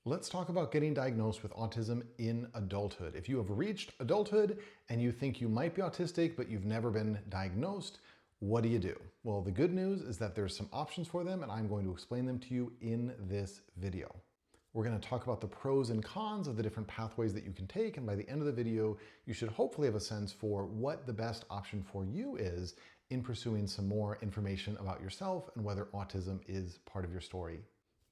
Let's talk about getting diagnosed with autism in adulthood. If you have reached adulthood and you think you might be autistic, but you've never been diagnosed, what do you do? Well, the good news is that there's some options for them, and I'm going to explain them to you in this video. We're going to talk about the pros and cons of the different pathways that you can take, and by the end of the video, you should hopefully have a sense for what the best option for you is in pursuing some more information about yourself and whether autism is part of your story.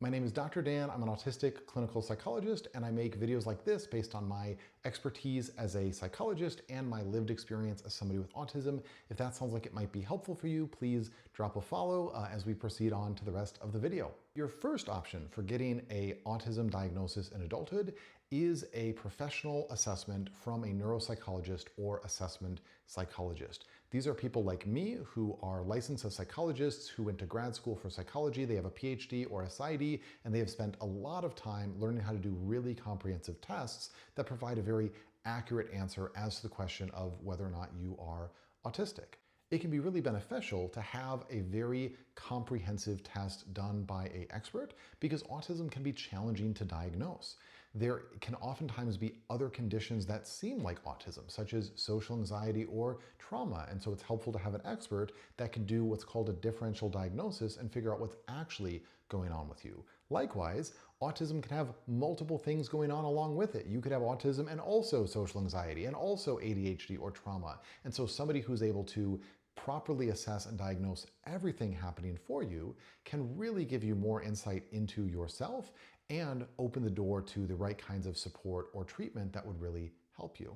My name is Dr. Dan. I'm an autistic clinical psychologist, and I make videos like this based on my expertise as a psychologist and my lived experience as somebody with autism. If that sounds like it might be helpful for you, please drop a follow as we proceed on to the rest of the video. Your first option for getting an autism diagnosis in adulthood is a professional assessment from a neuropsychologist or assessment psychologist. These are people like me who are licensed as psychologists who went to grad school for psychology. They have a PhD or a PsyD, and they have spent a lot of time learning how to do really comprehensive tests that provide a very accurate answer as to the question of whether or not you are autistic. It can be really beneficial to have a very comprehensive test done by an expert because autism can be challenging to diagnose. There can oftentimes be other conditions that seem like autism, such as social anxiety or trauma. And so it's helpful to have an expert that can do what's called a differential diagnosis and figure out what's actually going on with you. Likewise, autism can have multiple things going on along with it. You could have autism and also social anxiety and also ADHD or trauma. And so somebody who's able to properly assess and diagnose everything happening for you can really give you more insight into yourself and open the door to the right kinds of support or treatment that would really help you.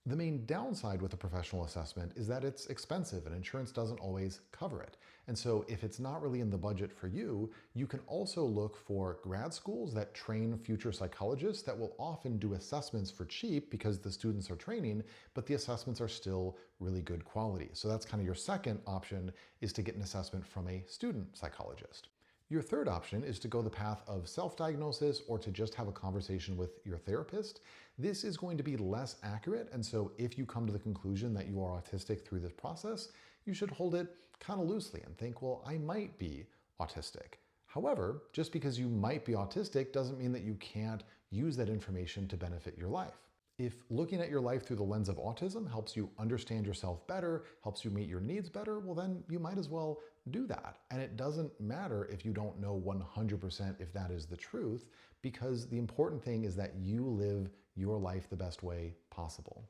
The main downside with a professional assessment is that it's expensive and insurance doesn't always cover it. And so if it's not really in the budget for you, you can also look for grad schools that train future psychologists that will often do assessments for cheap because the students are training, but the assessments are still really good quality. So that's kind of your second option, is to get an assessment from a student psychologist. Your third option is to go the path of self-diagnosis or to just have a conversation with your therapist. This is going to be less accurate, and so if you come to the conclusion that you are autistic through this process, you should hold it kind of loosely and think, well, I might be autistic. However, just because you might be autistic doesn't mean that you can't use that information to benefit your life. If looking at your life through the lens of autism helps you understand yourself better, helps you meet your needs better, well then you might as well do that. And it doesn't matter if you don't know 100% if that is the truth, because the important thing is that you live your life the best way possible.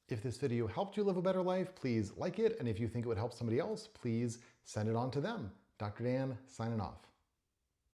If this video helped you live a better life, please like it. And if you think it would help somebody else, please send it on to them. Dr. Dan, signing off.